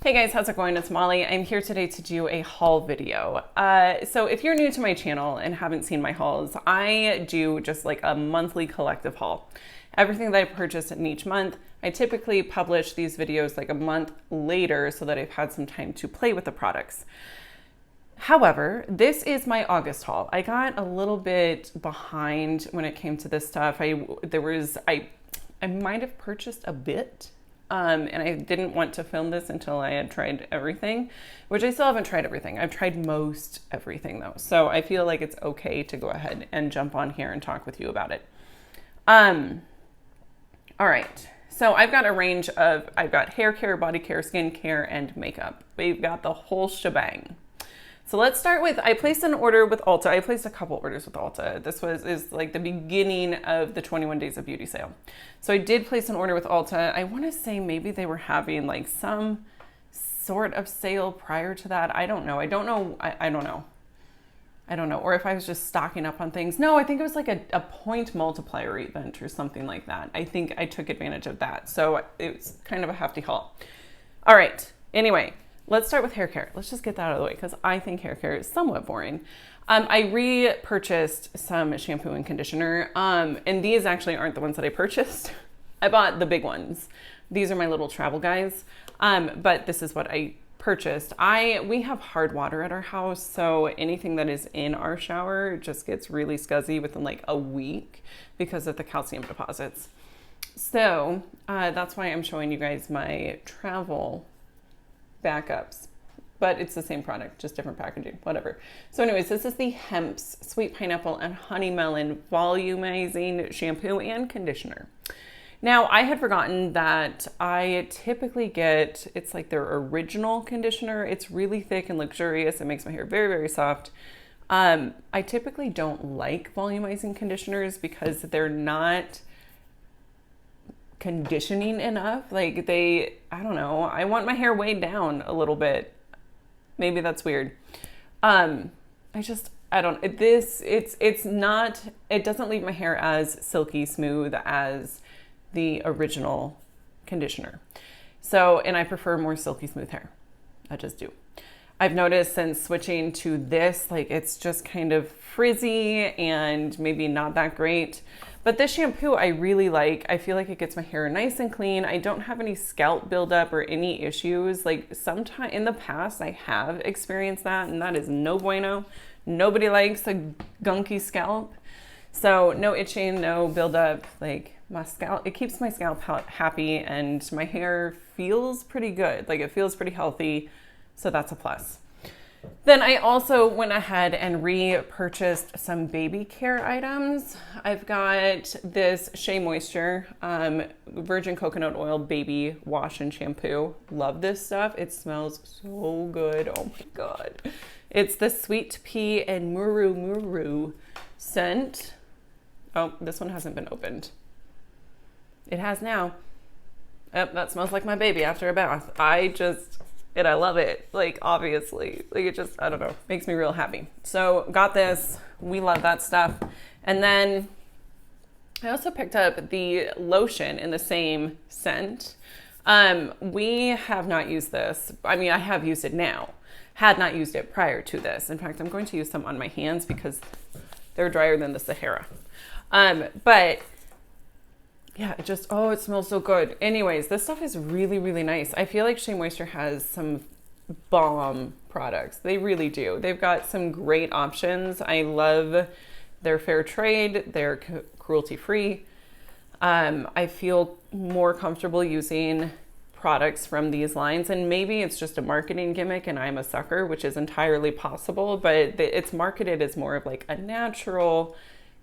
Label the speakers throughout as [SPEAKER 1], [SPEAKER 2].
[SPEAKER 1] Hey guys, how's it going? It's Molly. I'm here today to do a haul video. So if you're new to my channel and haven't seen my hauls, I do just like a monthly collective haul. Everything that I purchase in each month, I typically publish these videos like a month later so that I've had some time to play with the products. However, this is my August haul. I got a little bit behind when it came to this stuff. I might have purchased a bit. And I didn't want to film this until I had tried everything, which I still haven't tried everything. I've tried most everything though. So I feel like it's okay to go ahead and jump on here and talk with you about it. All right. So I've got a range of, I've got hair care, body care, skin care, and makeup. We've got the whole shebang. So let's start with, I placed an order with Ulta. I placed a couple orders with Ulta. This is like the beginning of the 21 Days of Beauty sale. So I did place an order with Ulta. I want to say maybe they were having like some sort of sale prior to that. I don't know. I don't know. Or if I was just stocking up on things. No, I think it was like a point multiplier event or something like that. I think I took advantage of that. So it was kind of a hefty haul. All right. Anyway. Let's start with hair care. Let's just get that out of the way because I think hair care is somewhat boring. I repurchased some shampoo and conditioner, and these actually aren't the ones that I purchased. I bought the big ones. These are my little travel guys, but this is what I purchased. We have hard water at our house, so anything that is in our shower just gets really scuzzy within like a week because of the calcium deposits. So that's why I'm showing you guys my travel backups, but it's the same product, just different packaging, whatever. So anyways, this is the Hemps Sweet Pineapple and Honey Melon Volumizing Shampoo and Conditioner. Now, I had forgotten that I typically get, it's like their original conditioner. It's really thick and luxurious. It makes my hair very, very soft. I typically don't like volumizing conditioners because they're not conditioning enough. Like I don't know, I want my hair weighed down a little bit. Maybe that's weird. It doesn't leave my hair as silky smooth as the original conditioner. So, and I prefer more silky smooth hair. I just do. I've noticed since switching to this, like it's just kind of frizzy and maybe not that great. But this shampoo I really like. I feel like it gets my hair nice and clean. I don't have any scalp buildup or any issues. Like sometime in the past I have experienced that, and that is no bueno. Nobody likes a gunky scalp. So no itching, no buildup. Like my scalp, it keeps my scalp happy and my hair feels pretty good. Like it feels pretty healthy. So that's a plus. Then I also went ahead and repurchased some baby care items. I've got this Shea Moisture Virgin Coconut Oil Baby Wash and Shampoo. Love this stuff. It smells so good. Oh my God. It's the Sweet Pea and Muru scent. Oh, this one hasn't been opened. It has now. Oh, that smells like my baby after a bath. I love it. Like, obviously, like it just, I don't know, makes me real happy. So got this, we love that stuff. And then I also picked up the lotion in the same scent. We have not used this. I mean, I have used it now, had not used it prior to this. In fact, I'm going to use some on my hands because they're drier than the Sahara. But yeah, it smells so good. Anyways, this stuff is really, really nice. I feel like Shea Moisture has some bomb products. They really do. They've got some great options. I love their fair trade. They're cruelty-free. I feel more comfortable using products from these lines, and maybe it's just a marketing gimmick and I'm a sucker, which is entirely possible, but it's marketed as more of like a natural,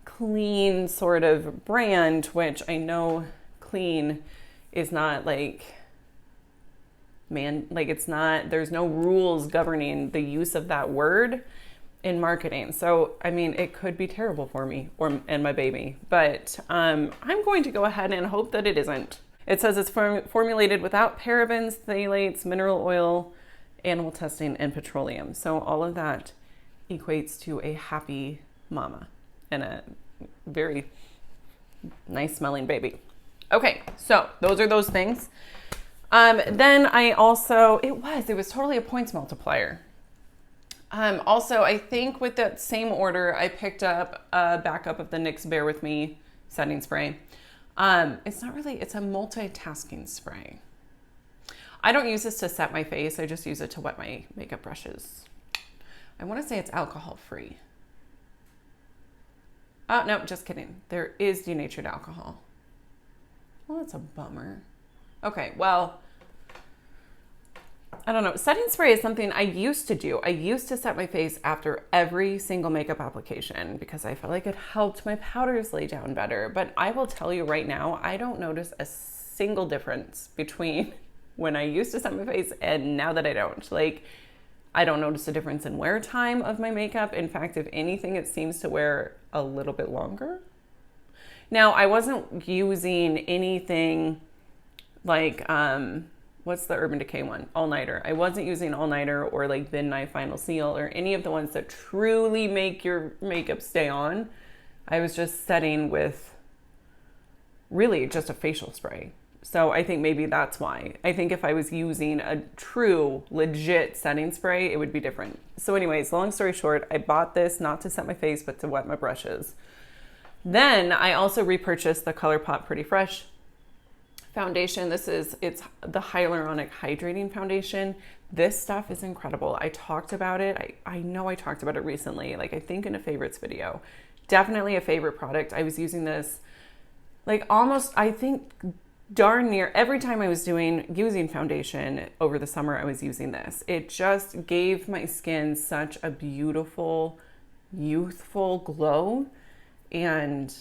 [SPEAKER 1] clean sort of brand, which I know clean is not like, it's not, there's no rules governing the use of that word in marketing. So, I mean, it could be terrible for me and my baby, but I'm going to go ahead and hope that it isn't. It says it's formulated without parabens, phthalates, mineral oil, animal testing, and petroleum. So all of that equates to a happy mama and a very nice smelling baby. Okay, so those are those things. Then I also, it was totally a points multiplier. Also, I think with that same order, I picked up a backup of the NYX Bear With Me setting spray. It's not really, it's a multitasking spray. I don't use this to set my face. I just use it to wet my makeup brushes. I want to say it's alcohol free. Oh, no, just kidding. There is denatured alcohol. Well, that's a bummer. Okay, well, I don't know. Setting spray is something I used to do. I used to set my face after every single makeup application because I felt like it helped my powders lay down better. But I will tell you right now, I don't notice a single difference between when I used to set my face and now that I don't. Like, I don't notice a difference in wear time of my makeup. In fact, if anything, it seems to wear a little bit longer. Now, I wasn't using anything like, what's the Urban Decay one? All Nighter. I wasn't using All Nighter or like Thin Night Final Seal or any of the ones that truly make your makeup stay on. I was just setting with really just a facial spray. So I think maybe that's why. I think if I was using a true, legit setting spray, it would be different. So anyways, long story short, I bought this not to set my face, but to wet my brushes. Then I also repurchased the Colourpop Pretty Fresh foundation. It's the Hyaluronic Hydrating Foundation. This stuff is incredible. I talked about it. I know I talked about it recently, like I think in a favorites video. Definitely a favorite product. I was using this like almost, I think darn near every time I was using foundation over the summer, I was using this. It just gave my skin such a beautiful, youthful glow, and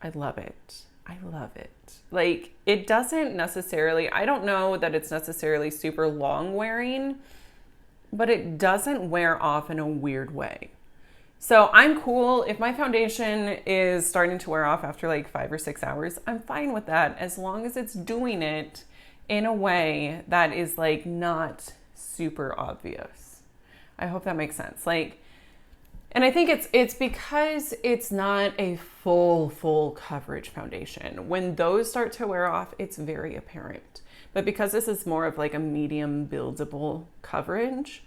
[SPEAKER 1] I love it. I love it. Like, it doesn't necessarily, I don't know that it's necessarily super long wearing, but it doesn't wear off in a weird way. So I'm cool. If my foundation is starting to wear off after like 5 or 6 hours, I'm fine with that as long as it's doing it in a way that is like not super obvious. I hope that makes sense. Like, and I think it's because it's not a full coverage foundation. When those start to wear off, it's very apparent. But because this is more of like a medium buildable coverage,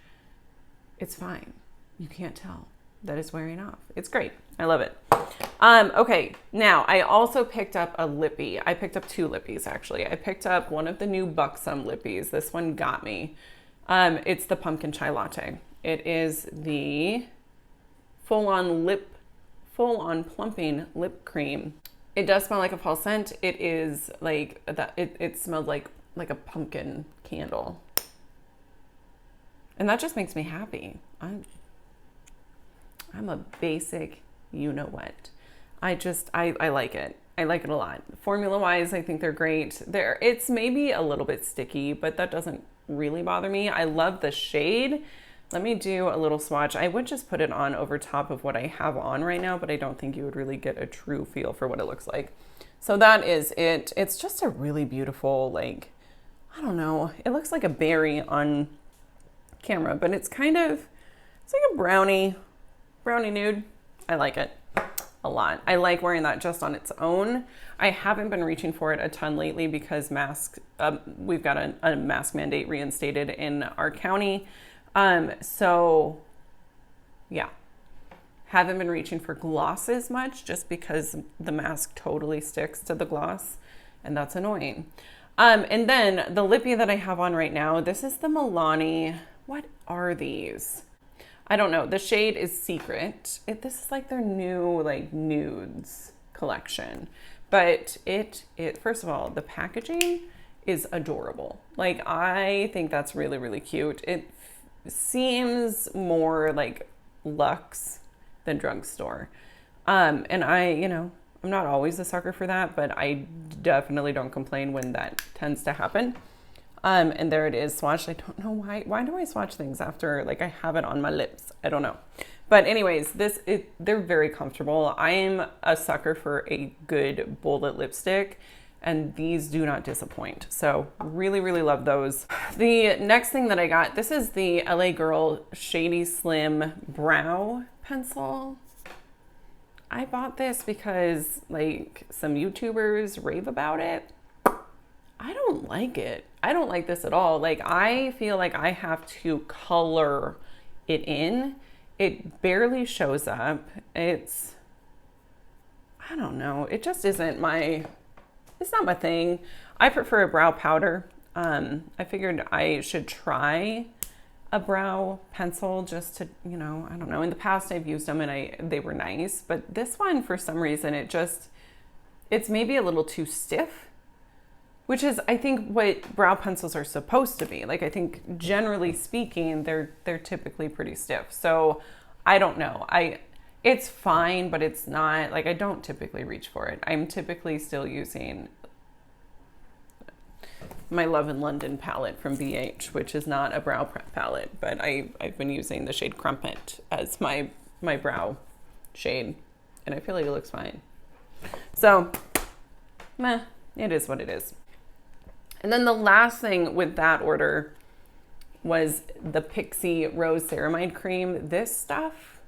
[SPEAKER 1] it's fine. You can't tell that it's wearing off. It's great. I love it. Okay, now I also picked up a lippy. I picked up 2 lippies actually. I picked up one of the new Buxom lippies. This one got me. It's the Pumpkin Chai Latte. It is the full-on Plumping Lip Cream. It does smell like a fall scent. It is like that. It smelled like a pumpkin candle, and that just makes me happy. I'm a basic, you know what. I like it. I like it a lot. Formula wise, I think they're great. It's maybe a little bit sticky, but that doesn't really bother me. I love the shade. Let me do a little swatch. I would just put it on over top of what I have on right now, but I don't think you would really get a true feel for what it looks like. So that is it. It's just a really beautiful, like, I don't know. It looks like a berry on camera, but it's like a brownie nude. I like it a lot. I like wearing that just on its own. I haven't been reaching for it a ton lately because we've got a mask mandate reinstated in our county. So yeah, haven't been reaching for glosses much just because the mask totally sticks to the gloss and that's annoying. And then the lippy that I have on right now, this is the Melon. What are these? I don't know. The shade is Secret. This is like their new like nudes collection, but it first of all, the packaging is adorable. Like, I think that's really, really cute. It seems more like luxe than drugstore. And I'm not always a sucker for that, but I definitely don't complain when that tends to happen. And there it is swatched. I don't know why do I swatch things after like I have it on my lips? I don't know. But anyways, they're very comfortable. I'm a sucker for a good bullet lipstick, and these do not disappoint. So really, really love those. The next thing that I got, this is the LA Girl Shady Slim Brow Pencil. I bought this because like some YouTubers rave about it. I don't like it. I don't like this at all. Like, I feel like I have to color it in. It barely shows up. It's, I don't know. It just isn't my, it's not my thing. I prefer a brow powder. I figured I should try a brow pencil just to, you know, I don't know. In the past I've used them and they were nice, but this one for some reason it's maybe a little too stiff, which is, I think, what brow pencils are supposed to be. Like, I think generally speaking, they're typically pretty stiff. So I don't know. It's fine, but it's not, like, I don't typically reach for it. I'm typically still using my Love in London palette from BH, which is not a brow palette, but I've been using the shade Crumpet as my brow shade, and I feel like it looks fine. So, meh, it is what it is. And then the last thing with that order was the Pixie Rose Ceramide Cream. This stuff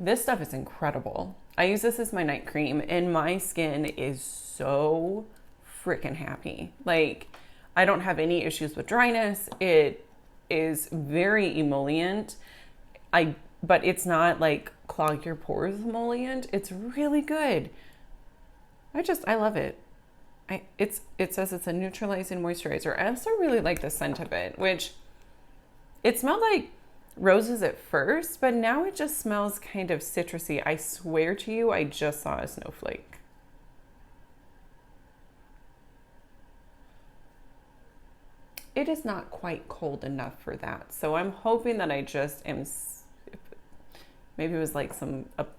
[SPEAKER 1] is incredible. I use this as my night cream, and my skin is so freaking happy. Like, I don't have any issues with dryness. It is very emollient. But it's not like clog your pores emollient. It's really good. I love it. It says it's a neutralizing moisturizer. I also really like the scent of it, which it smelled like roses at first, but now it just smells kind of citrusy. I swear to you, I just saw a snowflake. It is not quite cold enough for that. So I'm hoping that I just am, maybe it was like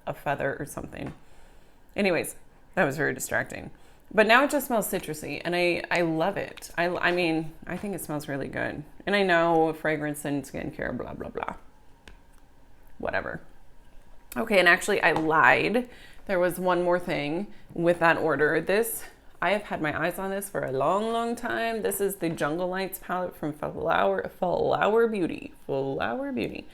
[SPEAKER 1] a feather or something. Anyways, that was very distracting. But now it just smells citrusy, and I love it. I mean, I think it smells really good. And I know fragrance and skincare, blah, blah, blah. Whatever. Okay, and actually I lied. There was one more thing with that order. I have had my eyes on this for a long, long time. This is the Jungle Lights palette from Flower Beauty. Flower Beauty.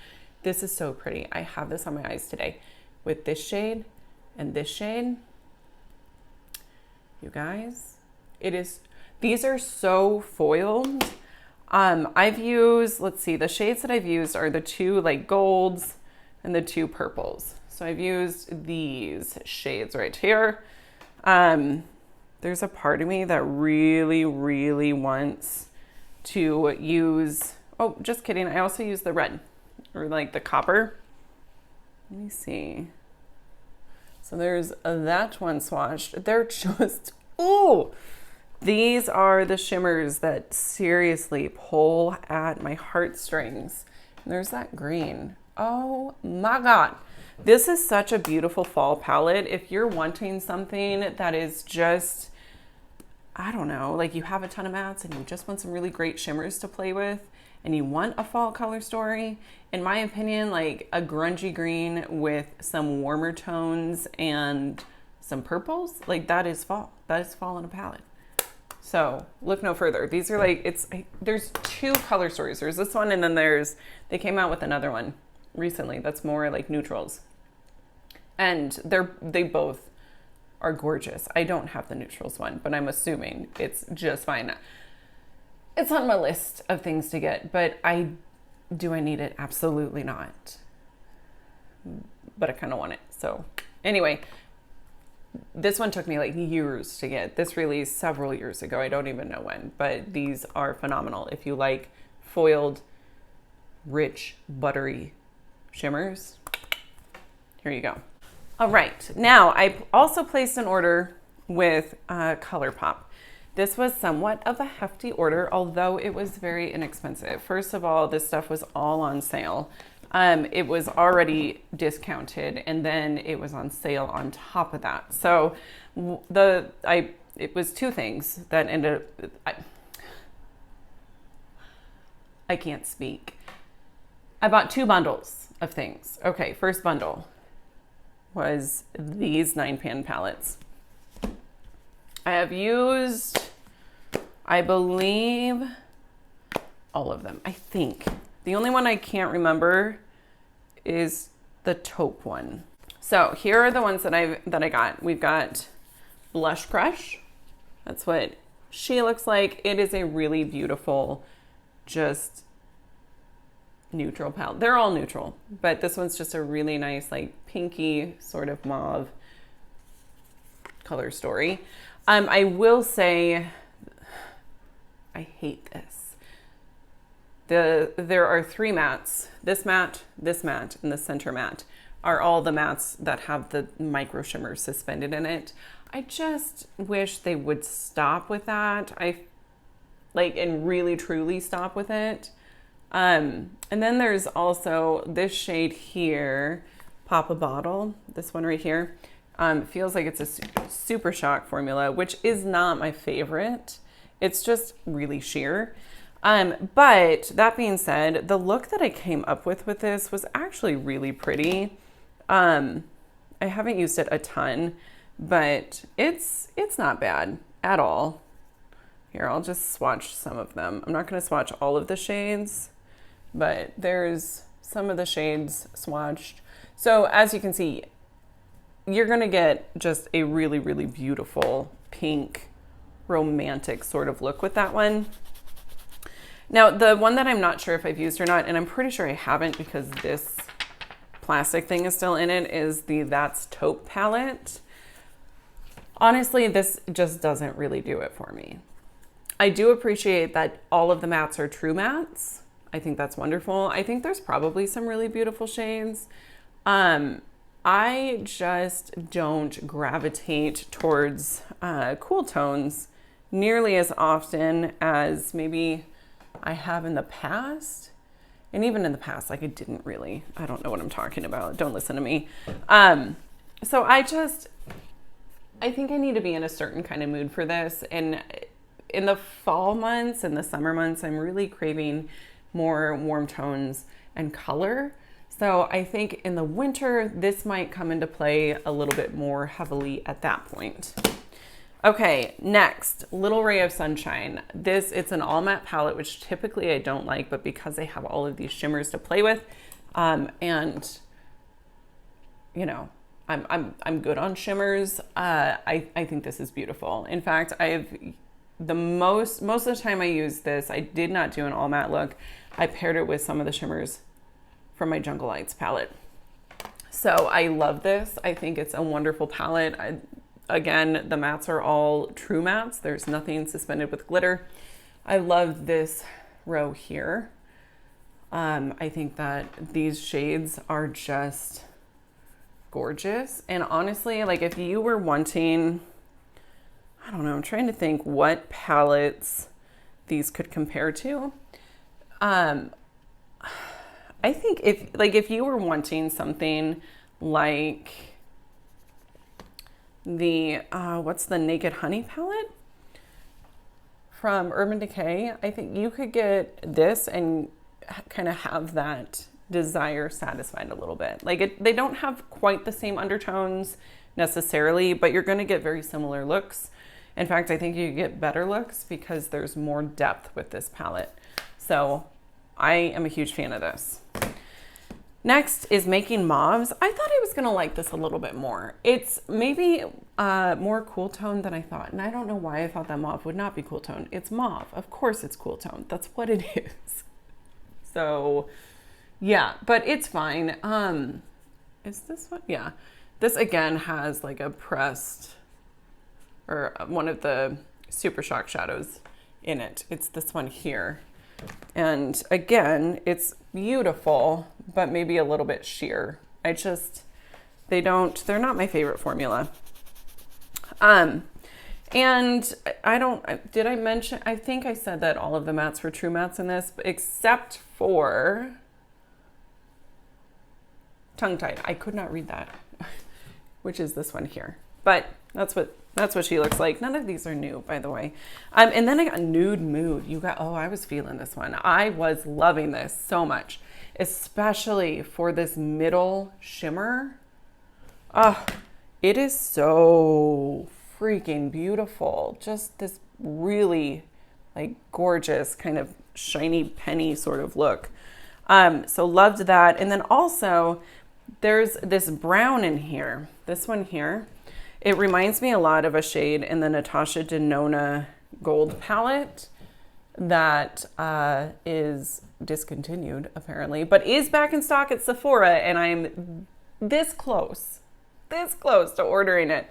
[SPEAKER 1] This is so pretty. I have this on my eyes today with this shade and this shade. You guys, these are so foiled. I've used, let's see, the shades that I've used are the two like golds and the two purples. So I've used these shades right here. There's a part of me that really, really wants to use, oh, just kidding. I also use the red or like the copper. Let me see. So there's that one swatched. They're just, ooh, these are the shimmers that seriously pull at my heartstrings. And there's that green. Oh my God. This is such a beautiful fall palette. If you're wanting something that is just, I don't know, like you have a ton of mattes and you just want some really great shimmers to play with, and you want a fall color story, in my opinion, like a grungy green with some warmer tones and some purples, like that is fall. That is fall in a palette. So look no further. These are like, there's two color stories. There's this one, and then they came out with another one recently that's more like neutrals. And they both are gorgeous. I don't have the neutrals one, but I'm assuming it's just fine. It's on my list of things to get, but do I need it? Absolutely not. But I kind of want it. So anyway, this one took me like years to get. This released several years ago. I don't even know when, but these are phenomenal. If you like foiled, rich, buttery shimmers, here you go. All right. Now I also placed an order with Colourpop. This was somewhat of a hefty order, although it was very inexpensive. First of all, this stuff was all on sale. It was already discounted, and then it was on sale on top of that. So it was two things that ended up, I can't speak. I bought two bundles of things. Okay, first bundle was these 9-pan palettes. I have used, I believe, all of them, I think. The only one I can't remember is the taupe one. So here are the ones that I got. We've got Blush Crush, That's what she looks like. It is a really beautiful, just neutral palette. They're all neutral, but this one's just a really nice, like pinky sort of mauve color story. I will say, I hate this. There are 3 mattes. This matte, and the center matte are all the mattes that have the micro shimmer suspended in it. I just wish they would stop with that. And really truly stop with it. And then there's also this shade here, Pop a Bottle, this one right here. Feels like it's a super shock formula, which is not my favorite. It's just really sheer. But that being said, the look that I came up with this was actually really pretty. I haven't used it a ton, but it's not bad at all. Here, I'll just swatch some of them. I'm not going to swatch all of the shades, but there's some of the shades swatched. So as you can see, you're going to get just a really, really beautiful pink, romantic sort of look with that one. Now, the one that I'm not sure if I've used or not, and I'm pretty sure I haven't because this plastic thing is still in it, is the That's Taupe palette. Honestly, this just doesn't really do it for me. I do appreciate that all of the mattes are true mattes. I think that's wonderful. I think there's probably some really beautiful shades. I just don't gravitate towards cool tones nearly as often as maybe I have in the past. And even in the past, like I don't know what I'm talking about. Don't listen to me. So I think I need to be in a certain kind of mood for this. And in the fall months and the summer months, I'm really craving more warm tones and color. So I think in the winter, this might come into play a little bit more heavily at that point. Okay, next, Little Ray of Sunshine. It's an all matte palette, which typically I don't like, but because they have all of these shimmers to play with, and you know, I'm good on shimmers. I think this is beautiful. In fact, most of the time I use this, I did not do an all matte look. I paired it with some of the shimmers from my Jungle Lights palette. So I love this. I think it's a wonderful palette. Again, the mattes are all true mattes. There's nothing suspended with glitter. I love this row here. I think that these shades are just gorgeous. And honestly, like if you were wanting, I don't know, I'm trying to think what palettes these could compare to. I think if you were wanting something like the, what's the Naked Honey palette from Urban Decay, I think you could get this and kind of have that desire satisfied a little bit. Like they don't have quite the same undertones necessarily, but you're going to get very similar looks. In fact, I think you get better looks because there's more depth with this palette. So I am a huge fan of this. Next is Making Mauves. I thought I was going to like this a little bit more. It's maybe more cool tone than I thought. And I don't know why I thought that mauve would not be cool tone. It's mauve. Of course it's cool tone. That's what it is. So yeah, but it's fine. Is this one? Yeah. This again has like a pressed or one of the Super Shock shadows in it. It's this one here. And again, it's beautiful, but maybe a little bit sheer. They're not my favorite formula. And did I mention, I think I said that all of the mattes were true mattes in this, except for Tongue Tied. I could not read that, which is this one here. But that's what she looks like. None of these are new, by the way. And then I got Nude Mood. I was feeling this one. I was loving this so much, especially for this middle shimmer. Oh, it is so freaking beautiful. Just this really like gorgeous kind of shiny penny sort of look. So loved that. And then also there's this brown in here, this one here. It reminds me a lot of a shade in the Natasha Denona Gold palette that is discontinued apparently, but is back in stock at Sephora, and I'm this close to ordering it.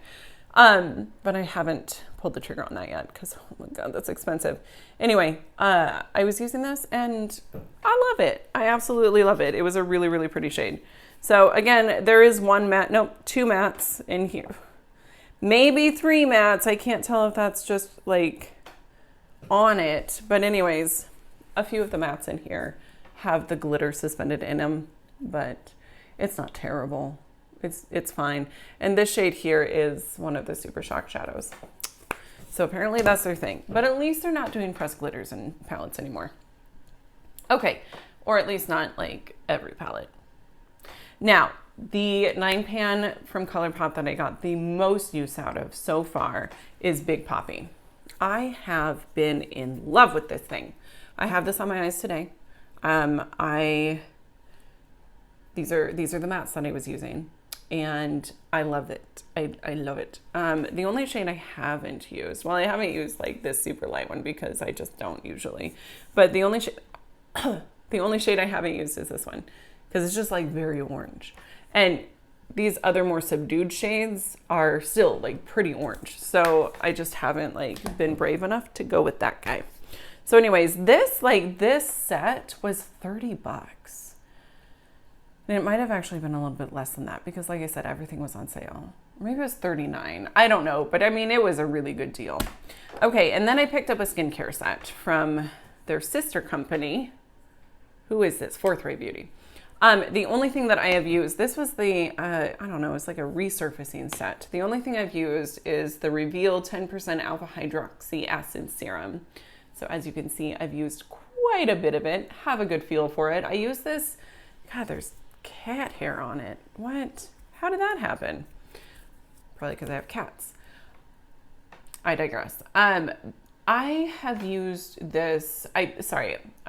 [SPEAKER 1] But I haven't pulled the trigger on that yet because, oh my God, that's expensive. Anyway, I was using this and I love it. I absolutely love it. It was a really, really pretty shade. So again, there is one matte, nope, 2 mattes in here. Maybe 3 mattes. I can't tell if that's just like on it. But anyways, a few of the mattes in here have the glitter suspended in them, but it's not terrible. It's fine. And this shade here is one of the Super Shock shadows. So apparently that's their thing. But at least they're not doing pressed glitters in palettes anymore. Okay, or at least not like every palette. Now, the 9-pan from Colourpop that I got the most use out of so far is Big Poppy. I have been in love with this thing. I have this on my eyes today. These are the mattes that I was using, and I love it. I love it. The only shade I haven't used, well, I haven't used like this super light one because I just don't usually, but the only shade, the only shade I haven't used is this one because it's just like very orange. And these other more subdued shades are still like pretty orange. So I just haven't like been brave enough to go with that guy. So anyways, this set was $30. And it might have actually been a little bit less than that because like I said, everything was on sale. Maybe it was $39. I don't know, but I mean, it was a really good deal. Okay, and then I picked up a skincare set from their sister company. Who is this? Fourth Ray Beauty. The only thing that I have used, this was the, I don't know, it's like a resurfacing set. The only thing I've used is the Reveal 10% Alpha Hydroxy Acid Serum. So as you can see, I've used quite a bit of it, have a good feel for it. I use this, God, there's cat hair on it. What? How did that happen? Probably because I have cats. I digress. I have used this, I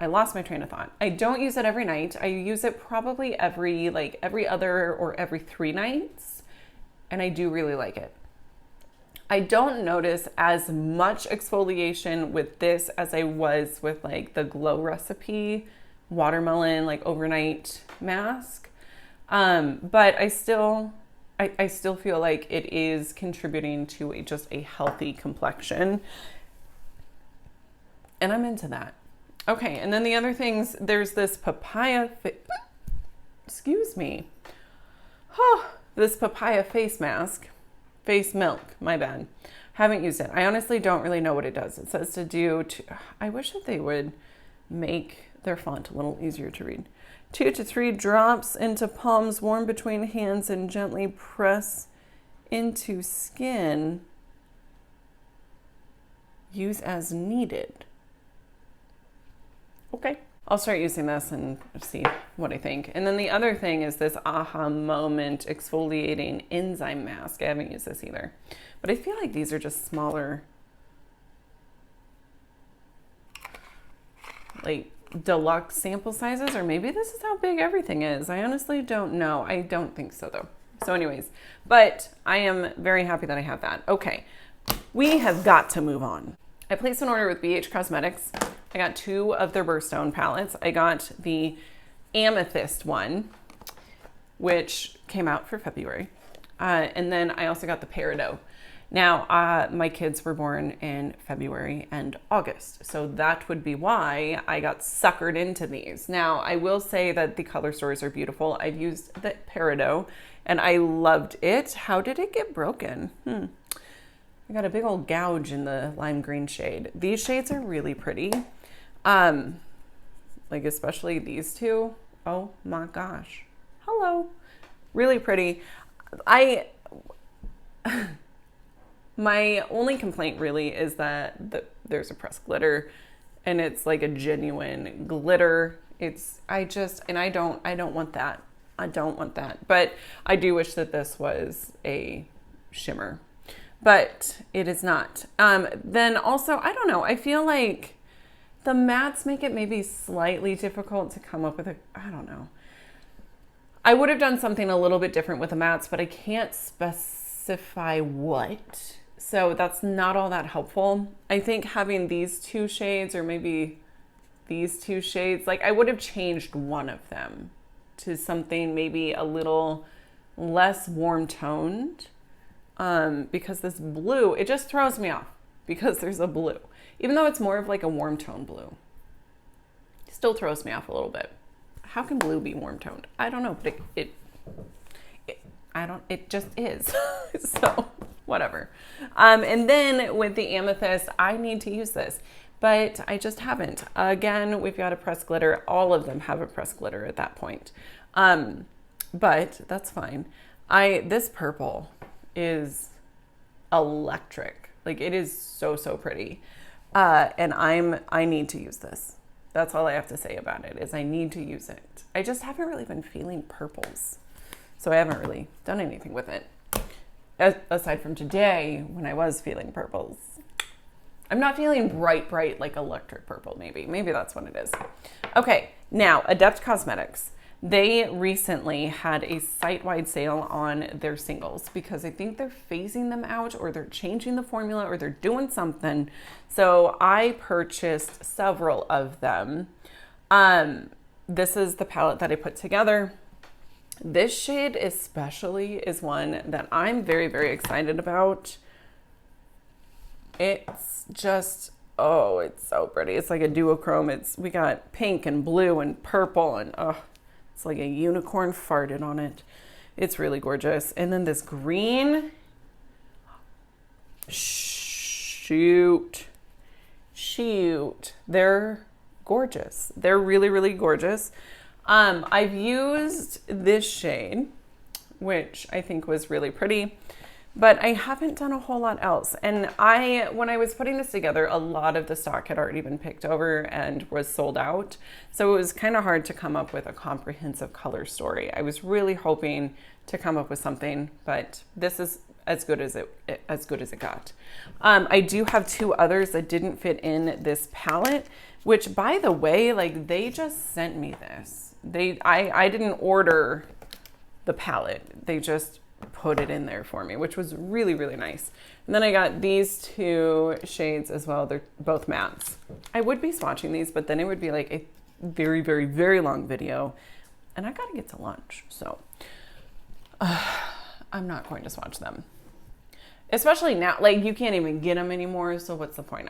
[SPEAKER 1] lost my train of thought. I don't use it every night. I use it probably every other or every 3 nights. And I do really like it. I don't notice as much exfoliation with this as I was with like the Glow Recipe watermelon like overnight mask. But I still feel like it is contributing to just a healthy complexion. And I'm into that. Okay, and then the other things, there's this Papaya, excuse me. This Papaya face mask, face milk, my bad. Haven't used it. I honestly don't really know what it does. It says I wish that they would make their font a little easier to read. 2 to 3 drops into palms, warm between hands, and gently press into skin. Use as needed. Okay, I'll start using this and see what I think. And then the other thing is this Aha Moment Exfoliating Enzyme Mask. I haven't used this either. But I feel like these are just smaller, like deluxe sample sizes, or maybe this is how big everything is. I honestly don't know. I don't think so though. So anyways, but I am very happy that I have that. Okay, we have got to move on. I placed an order with BH Cosmetics. I got 2 of their Birthstone palettes. I got the Amethyst one, which came out for February. And then I also got the Peridot. Now, my kids were born in February and August, so that would be why I got suckered into these. Now, I will say that the color stories are beautiful. I've used the Peridot, and I loved it. How did it get broken? I got a big old gouge in the lime green shade. These shades are really pretty. Like especially these 2. Oh my gosh. Hello. Really pretty. My only complaint really is that there's a pressed glitter and it's like a genuine glitter. I don't want that. I don't want that. But I do wish that this was a shimmer. But it is not. Then also, I don't know. I feel like the mattes make it maybe slightly difficult to come up with I don't know. I would have done something a little bit different with the mattes, but I can't specify what. So that's not all that helpful. I think having these two shades or maybe these two shades, like I would have changed one of them to something maybe a little less warm toned, because this blue, it just throws me off because there's a blue, even though it's more of like a warm tone blue, still throws me off a little bit. How can blue be warm toned? I don't know, but it just is. So whatever. And then with the amethyst, I need to use this, but I just haven't. Again, we've got a pressed glitter. All of them have a pressed glitter at that point. But that's fine. This purple is electric. Like it is so, so pretty. And I need to use this. That's all I have to say about it is I need to use it. I just haven't really been feeling purples. So I haven't really done anything with it. Aside from today when I was feeling purples. I'm not feeling bright like electric purple maybe. Maybe that's what it is. Okay, now Adept Cosmetics. They recently had a site-wide sale on their singles because I think they're phasing them out or they're changing the formula or they're doing something. So I purchased several of them. This is the palette that I put together. This shade especially is one that I'm very, very excited about. It's just, oh, it's so pretty. It's like a duochrome. We got pink and blue and purple and it's like a unicorn farted on it. It's really gorgeous. And then this green, shoot. They're gorgeous. They're really, really gorgeous. I've used this shade, which I think was really pretty, but I haven't done a whole lot else. And when I was putting this together, a lot of the stock had already been picked over and was sold out. So it was kind of hard to come up with a comprehensive color story. I was really hoping to come up with something, but this is as good as it got. I do have two others that didn't fit in this palette, which by the way, like they just sent me this. I didn't order the palette. They just put it in there for me, which was really, really nice. And then I got these two shades as well. They're both mattes. I would be swatching these, but then it would be like a very, very, very long video and I got to get to lunch. So I'm not going to swatch them, especially now. Like you can't even get them anymore. So what's the point?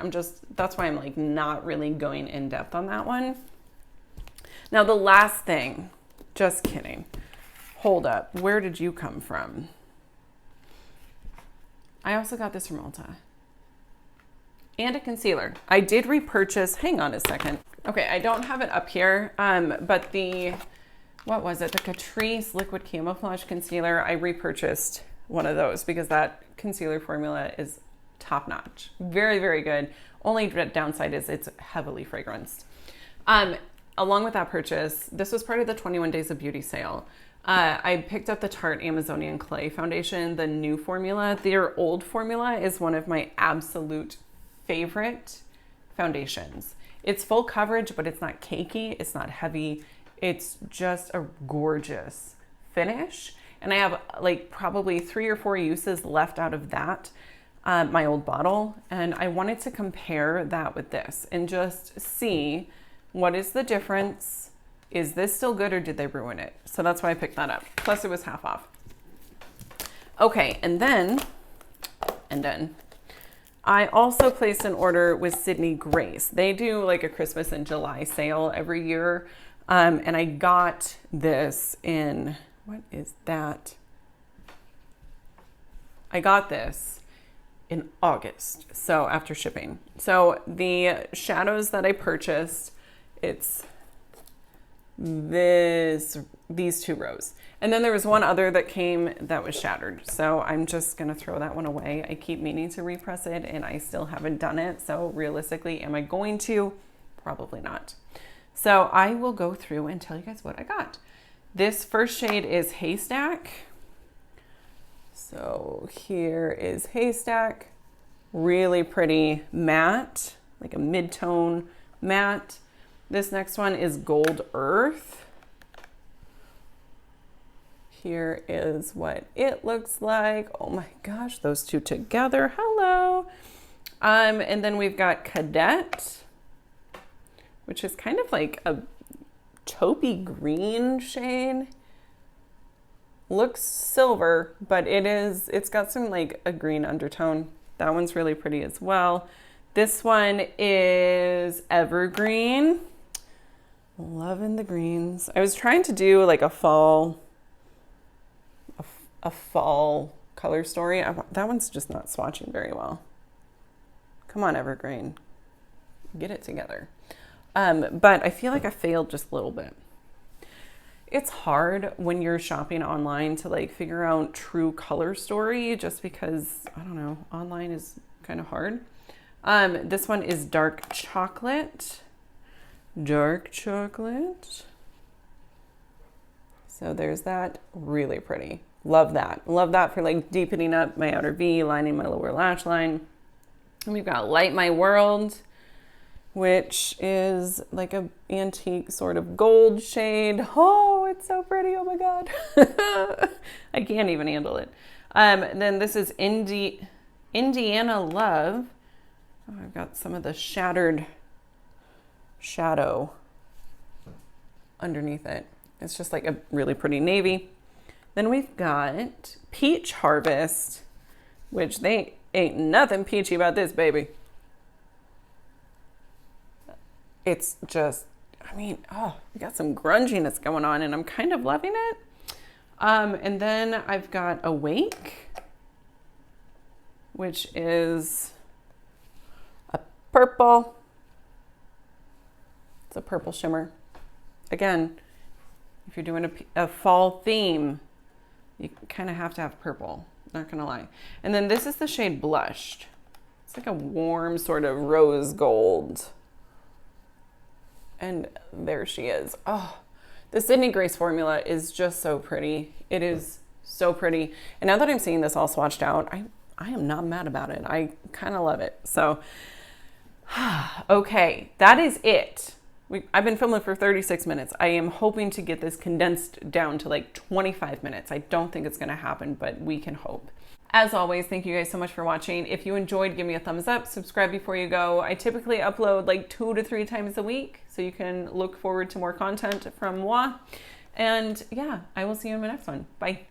[SPEAKER 1] That's why I'm like not really going in depth on that one. Now the last thing, just kidding. Hold up. Where did you come from? I also got this from Ulta. And a concealer. I did repurchase, hang on a second. Okay, I don't have it up here, but what was it? The Catrice Liquid Camouflage Concealer. I repurchased one of those because that concealer formula is top notch. Very, very good. Only downside is it's heavily fragranced. Along with that purchase, this was part of the 21 Days of Beauty sale. I picked up the Tarte Amazonian Clay Foundation, the new formula. Their old formula is one of my absolute favorite foundations. It's full coverage, but it's not cakey. It's not heavy. It's just a gorgeous finish. And I have like probably 3 or 4 uses left out of that, my old bottle. And I wanted to compare that with this and just see what is the difference. Is this still good or did they ruin it? So that's why I picked that up. Plus it was half off. Okay, and then I also placed an order with Sydney Grace. They do like a Christmas and July sale every year. And I got this in, what is that? I got this in August, so after shipping. So the shadows that I purchased, it's these 2 rows. And then there was one other that came that was shattered. So I'm just going to throw that one away. I keep meaning to repress it and I still haven't done it. So realistically, am I going to? Probably not. So I will go through and tell you guys what I got. This first shade is Haystack. So here is Haystack. Really pretty matte, like a mid-tone matte. This next one is Gold Earth. Here is what it looks like. Oh my gosh, those two together. Hello. And then we've got Cadet, which is kind of like a taupey green shade. Looks silver, but it's got some like a green undertone. That one's really pretty as well. This one is Evergreen. Loving the greens. I was trying to do like a fall color story. That one's just not swatching very well. Come on, Evergreen. Get it together. But I feel like I failed just a little bit. It's hard when you're shopping online to like figure out true color story just because, I don't know, online is kind of hard. This one is Dark Chocolate. Dark Chocolate. So there's that. Really pretty. Love that. Love that for like deepening up my outer V, lining my lower lash line. And we've got Light My World, which is like a antique sort of gold shade. Oh, it's so pretty. Oh my God. I can't even handle it. Then this is Indiana Love. Oh, I've got some of the shattered shadow underneath it. It's just like a really pretty navy. Then we've got Peach Harvest, which they ain't nothing peachy about this, baby. It's just, I mean, oh, we got some grunginess going on and I'm kind of loving it. And then I've got Awake, which is a purple. It's a purple shimmer. Again, if you're doing a fall theme, you kind of have to have purple, not gonna lie. And then this is the shade Blushed. It's like a warm sort of rose gold. And there she is. Oh, the Sydney Grace formula is just so pretty. It is so pretty. And now that I'm seeing this all swatched out, I am not mad about it. I kind of love it. So, okay, that is it. I've been filming for 36 minutes. I am hoping to get this condensed down to like 25 minutes. I don't think it's going to happen, but we can hope. As always, thank you guys so much for watching. If you enjoyed, give me a thumbs up, subscribe before you go. I typically upload like 2 to 3 times a week, so you can look forward to more content from moi. And yeah, I will see you in my next one. Bye.